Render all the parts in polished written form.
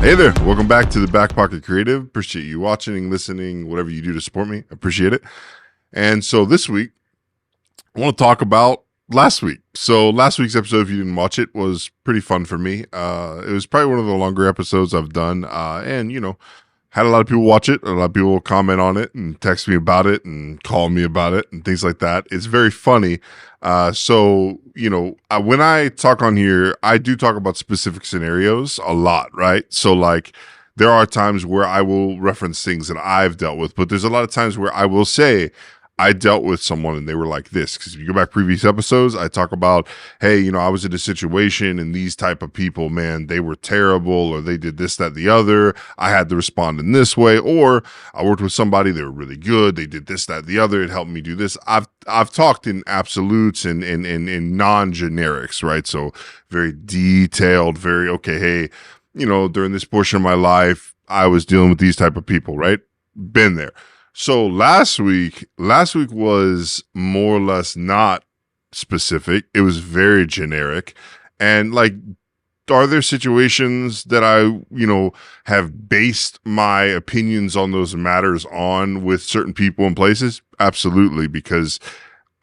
Hey there, welcome back to the Back Pocket Creative. Appreciate you watching, listening, whatever you do to support me. Appreciate it. And so this week, I want to talk about last week. So last week's episode, if you didn't watch it, was pretty fun for me. It was probably one of the longer episodes I've done. And, had a lot of people watch it. A lot of people comment on it and text me about it and call me about it and things like that. It's very funny. When I talk on here, I do talk about specific scenarios a lot, right? So like there are times where I will reference things that I've dealt with, but there's a lot of times where I will say, I dealt with someone and they were like this. Because if you go back previous episodes, I talk about, hey, I was in a situation and these type of people, man, they were terrible, or they did this, that, the other. I had to respond in this way, or I worked with somebody, they were really good, they did this, that, the other. It helped me do this. I've talked in absolutes and in non-generics, right? So very detailed, very okay. Hey, during this portion of my life, I was dealing with these type of people, right? Been there. So last week was more or less not specific. It was very generic. And like, are there situations that I, have based my opinions on those matters on with certain people and places? Absolutely, because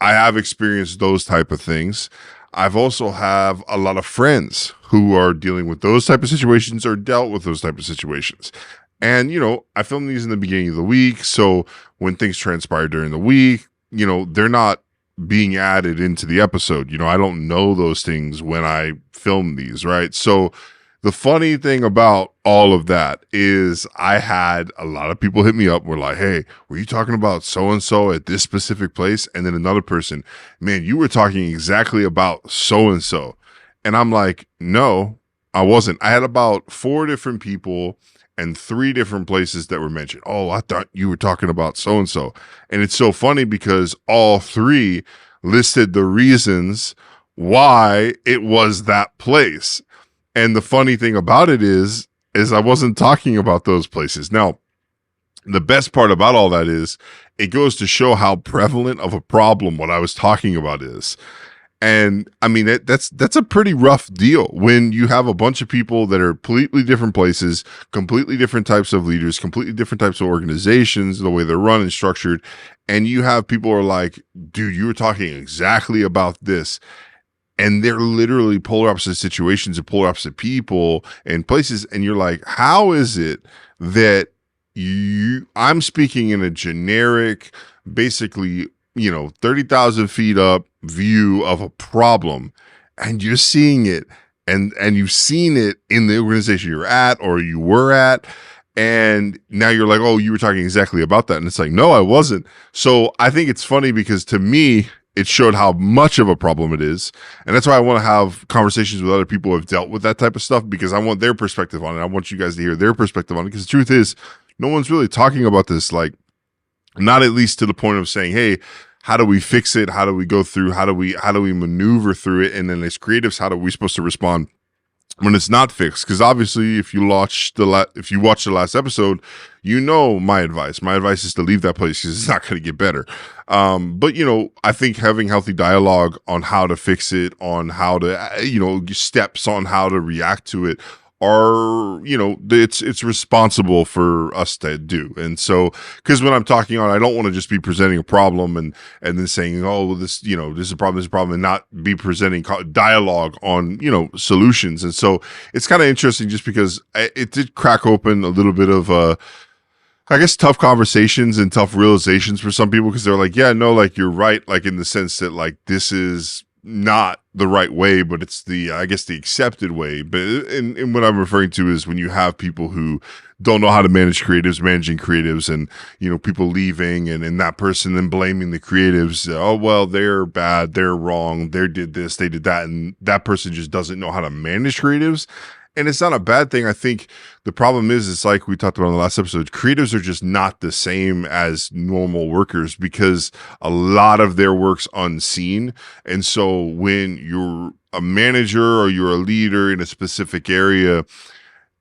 I have experienced those type of things. I've also have a lot of friends who are dealing with those type of situations or dealt with those type of situations. And, I filmed these in the beginning of the week. So when things transpire during the week, they're not being added into the episode. I don't know those things when I film these, right? So the funny thing about all of that is I had a lot of people hit me up. Were like, hey, were you talking about so-and-so at this specific place? And then another person, man, you were talking exactly about so-and-so. And I'm like, no, I wasn't. I had about 4 different people and 3 different places that were mentioned. Oh, I thought you were talking about so-and-so. And it's so funny because all 3 listed the reasons why it was that place. And the funny thing about it is I wasn't talking about those places. Now, the best part about all that is it goes to show how prevalent of a problem what I was talking about is. And I mean, that's a pretty rough deal when you have a bunch of people that are completely different places, completely different types of leaders, completely different types of organizations, the way they're run and structured. And you have people who are like, dude, you were talking exactly about this. And they're literally polar opposite situations and polar opposite people and places. And you're like, how is it that I'm speaking in a generic, basically, 30,000 feet up view of a problem, and you're seeing it and you've seen it in the organization you're at or you were at, and now you're like, oh, you were talking exactly about that. And it's like, no, I wasn't. So I think it's funny because to me, it showed how much of a problem it is. And that's why I want to have conversations with other people who have dealt with that type of stuff, because I want their perspective on it. I want you guys to hear their perspective on it, because the truth is no one's really talking about this, like, not at least to the point of saying, hey, how do we fix it? How do we go through? How do we maneuver through it? And then as creatives, how are we supposed to respond when it's not fixed? Because obviously, if you watch the last episode, my advice. My advice is to leave that place because it's not going to get better. But I think having healthy dialogue on how to fix it, on how to steps on how to react to it, are it's responsible for us to do. And so, because when I'm talking on, I don't want to just be presenting a problem and then saying, oh, well, this is a problem, and not be presenting dialogue on solutions. And so it's kind of interesting just because it did crack open a little bit of I guess tough conversations and tough realizations for some people, because they're like, yeah, no, like, you're right, like, in the sense that, like, this is not the right way, but it's the accepted way. But and what I'm referring to is when you have people who don't know how to managing creatives, and people leaving, and that person then blaming the creatives. Oh, well, they're bad, they're wrong, they did this, they did that, and that person just doesn't know how to manage creatives. And it's not a bad thing. I think the problem is, it's like we talked about in the last episode, creatives are just not the same as normal workers, because a lot of their work's unseen. And so when you're a manager or you're a leader in a specific area,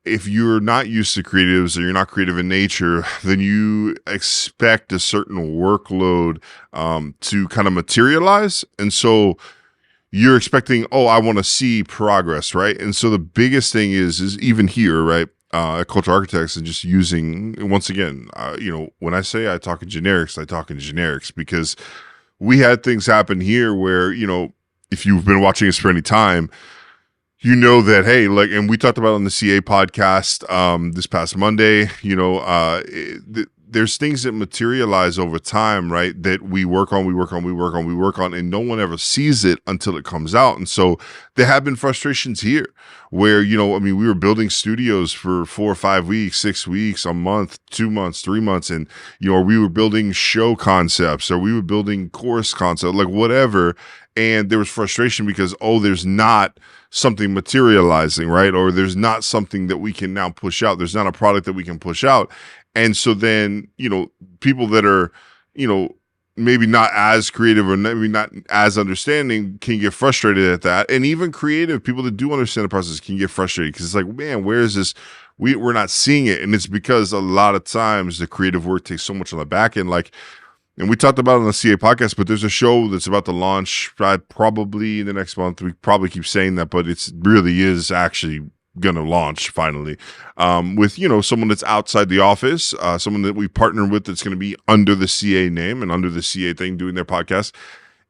if you're not used to creatives or you're not creative in nature, then you expect a certain workload to kind of materialize. And so you're expecting, oh, I want to see progress, right? And so the biggest thing is even here, right? at Culture Architects, and just using, once again, when I say I talk in generics, I talk in generics because we had things happen here where, if you've been watching us for any time, you know that, hey, like, and we talked about on the CA podcast this past Monday, there's things that materialize over time, right? That we work on, and no one ever sees it until it comes out. And so there have been frustrations here where, we were building studios for 4 or 5 weeks, 6 weeks, a month, 2 months, 3 months. And, or we were building show concepts, or we were building course concepts, like whatever. And there was frustration because, there's not something materializing, right? Or there's not something that we can now push out. There's not a product that we can push out. And so then, people that are, maybe not as creative or maybe not as understanding can get frustrated at that. And even creative people that do understand the process can get frustrated because it's like, man, where is this? We're not seeing it. And it's because a lot of times the creative work takes so much on the back end. Like, and we talked about it on the CA podcast, but there's a show that's about to launch probably in the next month. We probably keep saying that, but it really is actually going to launch finally with, someone that's outside the office, someone that we partnered with that's going to be under the CA name and under the CA thing doing their podcast.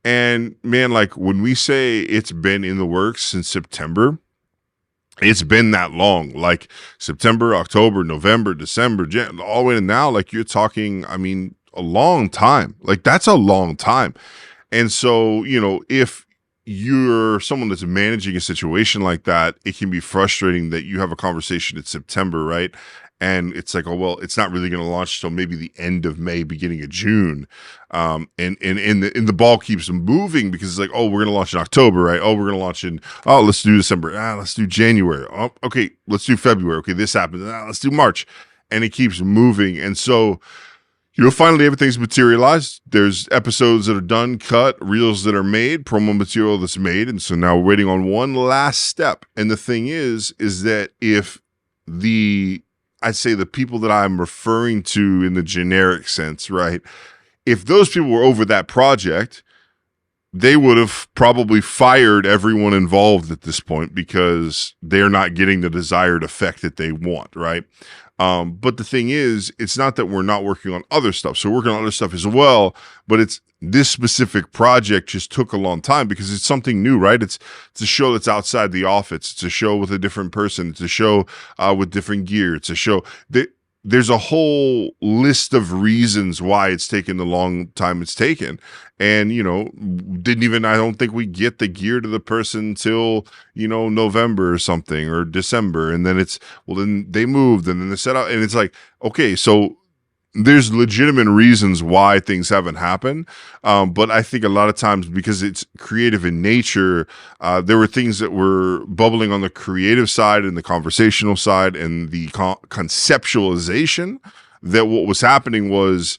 And man, like when we say it's been in the works since September, it's been that long, like September, October, November, December, all the way to now, like you're talking, a long time. Like that's a long time. And so, if you're someone that's managing a situation like that, it can be frustrating that you have a conversation in September, right? And it's like, it's not really going to launch till maybe the end of May, beginning of June. And the ball keeps moving because it's like, we're going to launch in October, right? We're going to launch in, let's do December. Let's do January. Okay, let's do February. Okay, this happens. Let's do March. And it keeps moving. And so, finally everything's materialized. There's episodes that are done, cut, reels that are made, promo material that's made. And so now we're waiting on one last step. And the thing is that if I'd say the people that I'm referring to in the generic sense, right? If those people were over that project, they would have probably fired everyone involved at this point because they're not getting the desired effect that they want, right? But the thing is, it's not that we're not working on other stuff. So we're working on other stuff as well, but it's this specific project just took a long time because it's something new, right? It's a show that's outside the office. It's a show with a different person. It's a show with different gear. It's a show that there's a whole list of reasons why it's taken the long time it's taken. And, I don't think we get the gear to the person till, November or something or December. And then then they moved and then they set out and it's like, okay, so there's legitimate reasons why things haven't happened. But I think a lot of times because it's creative in nature, there were things that were bubbling on the creative side and the conversational side and the conceptualization that what was happening was,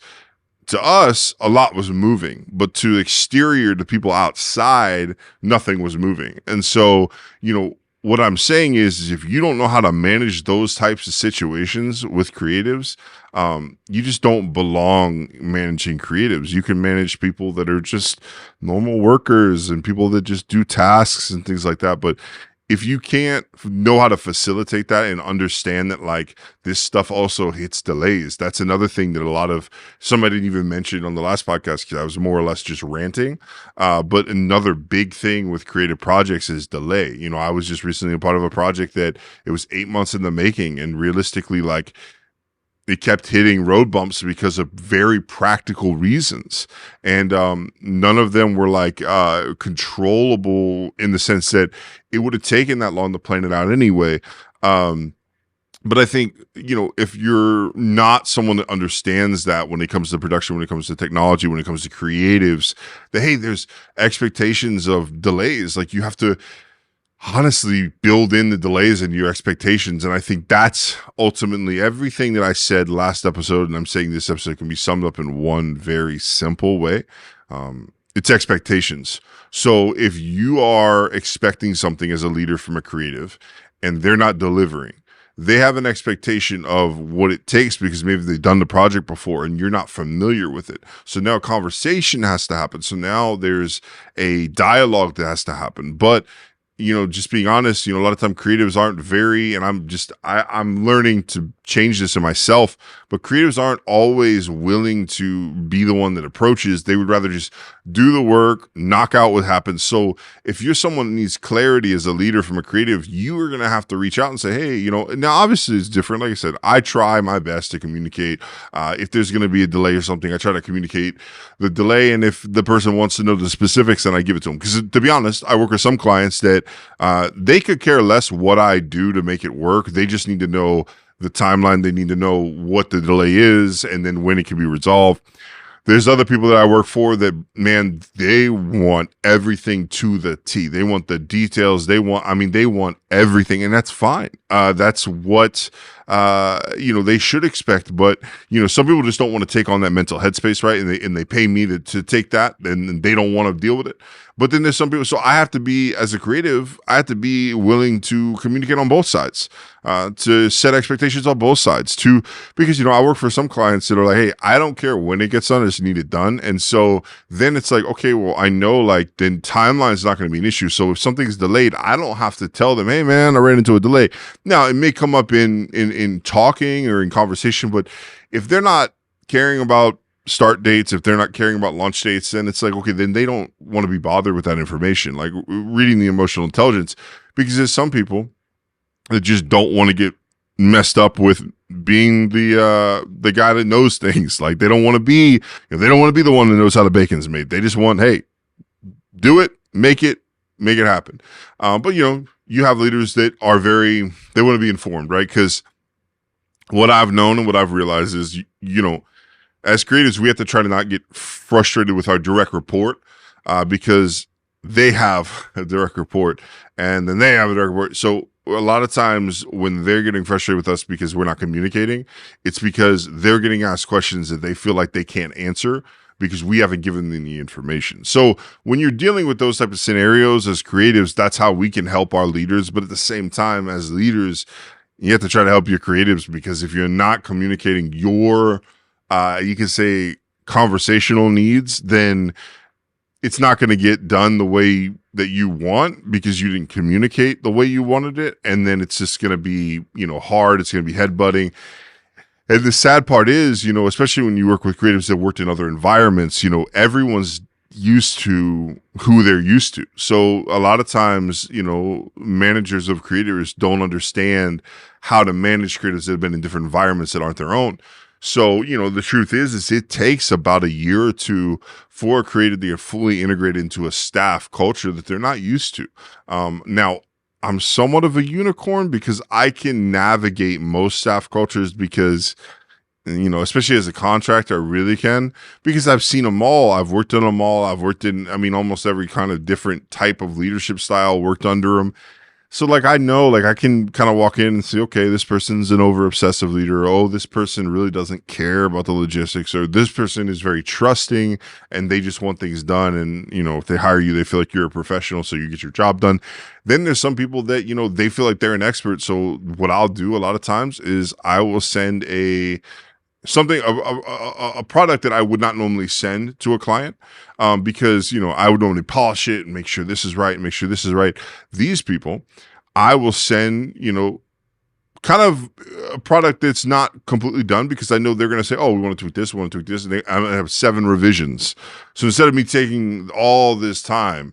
to us, a lot was moving, but to the exterior, to people outside, nothing was moving. And so, what I'm saying is if you don't know how to manage those types of situations with creatives, you just don't belong managing creatives. You can manage people that are just normal workers and people that just do tasks and things like that. But if you can't know how to facilitate that and understand that, like, this stuff also hits delays, that's another thing that somebody didn't even mention on the last podcast because I was more or less just ranting. But another big thing with creative projects is delay. I was just recently a part of a project that it was 8 months in the making, and realistically, like, it kept hitting road bumps because of very practical reasons. And none of them were like controllable in the sense that it would have taken that long to plan it out anyway. But I think, if you're not someone that understands that when it comes to production, when it comes to technology, when it comes to creatives, that, hey, there's expectations of delays. Like, you have to honestly build in the delays and your expectations. And I think that's ultimately everything that I said last episode, and I'm saying this episode, can be summed up in one very simple way. It's expectations. So if you are expecting something as a leader from a creative and they're not delivering, they have an expectation of what it takes because maybe they've done the project before and you're not familiar with it. So now a conversation has to happen. So now there's a dialogue that has to happen. But just being honest, a lot of time creatives aren't very, and I'm learning to change this in myself, but creatives aren't always willing to be the one that approaches. They would rather just do the work, knock out what happens. So if you're someone that needs clarity as a leader from a creative, you are going to have to reach out and say, hey, now obviously it's different. Like I said, I try my best to communicate. If there's going to be a delay or something, I try to communicate the delay. And if the person wants to know the specifics, then I give it to them. Because to be honest, I work with some clients that they could care less what I do to make it work. They just need to know the timeline. They need to know what the delay is and then when it can be resolved. There's other people that I work for that, man, they want everything to the T. They want the details. They want everything, and that's fine. That's what, they should expect. But, some people just don't want to take on that mental headspace, right? And they pay me to take that, and they don't want to deal with it. But then there's some people, so I have to be, as a creative, I have to be willing to communicate on both sides, to set expectations on both sides, because, I work for some clients that are like, hey, I don't care when it gets done, I just need it done. And so then it's like, okay, well, I know then timeline is not going to be an issue. So if something's delayed, I don't have to tell them, hey man, I ran into a delay. Now it may come up in talking or in conversation, but if they're not caring about start dates, if they're not caring about launch dates, then it's like, okay, then they don't want to be bothered with that information, like reading the emotional intelligence, because there's some people that just don't want to get messed up with being the guy that knows things. Like they don't want to be, they don't want to be the one that knows how the bacon's made. They just want, hey, do it, make it happen. But you have leaders that are they want to be informed, right? Because what I've known and what I've realized is, as creators, we have to try to not get frustrated with our direct report, because they have a direct report and then they have a direct report. So a lot of times when they're getting frustrated with us because we're not communicating, it's because they're getting asked questions that they feel like they can't answer because we haven't given them the information. So when you're dealing with those type of scenarios as creatives, that's how we can help our leaders. But at the same time, as leaders, you have to try to help your creatives, because if you're not communicating your you can say conversational needs, then it's not going to get done the way that you want because you didn't communicate the way you wanted it. And then it's just going to be, hard. It's going to be headbutting. And the sad part is, especially when you work with creatives that worked in other environments, everyone's used to who they're used to. So a lot of times, managers of creators don't understand how to manage creatives that have been in different environments that aren't their own. So, the truth is it takes about a year or two for a creative to get fully integrated into a staff culture that they're not used to. Now, I'm somewhat of a unicorn because I can navigate most staff cultures because, especially as a contractor, I really can, because I've seen them all. I've worked in them all. I've worked in, almost every kind of different type of leadership style, worked under them. So I know, I can kind of walk in and say, okay, this person's an over obsessive leader. Oh, this person really doesn't care about the logistics, or this person is very trusting and they just want things done. And, if they hire you, they feel like you're a professional, so you get your job done. Then there's some people that, they feel like they're an expert. So what I'll do a lot of times is I will send a product that I would not normally send to a client, because, I would normally polish it and make sure this is right and make sure this is right. These people, I will send, kind of a product that's not completely done, because I know they're going to say, oh, we want to tweak this, we want to tweak this. And I'm going to have 7 revisions. So instead of me taking all this time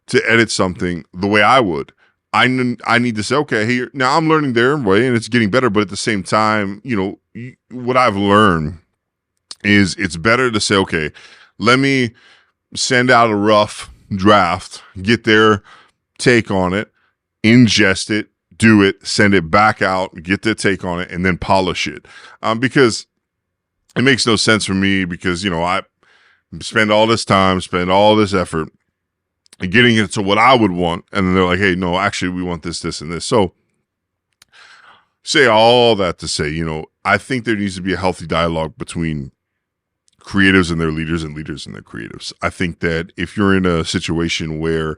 to edit something the way I would, I need to say, okay, here, now I'm learning their way and it's getting better. But at the same time, what I've learned is it's better to say, okay, let me send out a rough draft, get their take on it, ingest it, do it, send it back out, get their take on it, and then polish it. Because it makes no sense for me, because, I spend all this time, spend all this effort getting it to what I would want. And then they're like, hey, no, actually, we want this, this, and this. So say all that to say, I think there needs to be a healthy dialogue between creatives and their leaders and leaders and their creatives. I think that if you're in a situation where,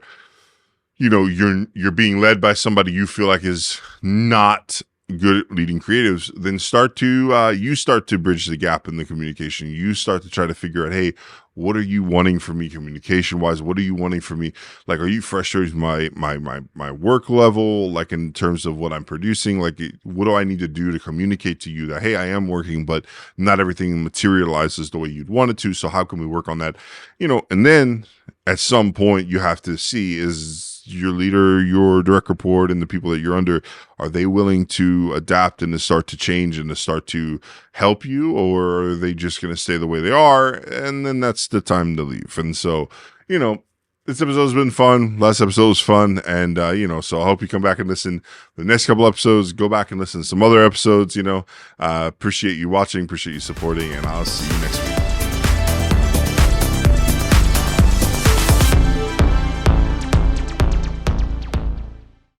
you're being led by somebody you feel like is not good at leading creatives, then you start to bridge the gap in the communication. You start to try to figure out, hey, what are you wanting from me communication wise? What are you wanting from me? Like, are you frustrated with my work level? Like, in terms of what I'm producing, like, what do I need to do to communicate to you that, hey, I am working, but not everything materializes the way you'd want it to. So how can we work on that? And then at some point you have to see, is your leader, your direct report, and the people that you're under, are they willing to adapt and to start to change and to start to help you, or are they just going to stay the way they are? And then that's the time to leave. And so, this episode has been fun. Last episode was fun. And, so I hope you come back and listen the next couple episodes. Go back and listen to some other episodes, appreciate you watching, appreciate you supporting, and I'll see you next week.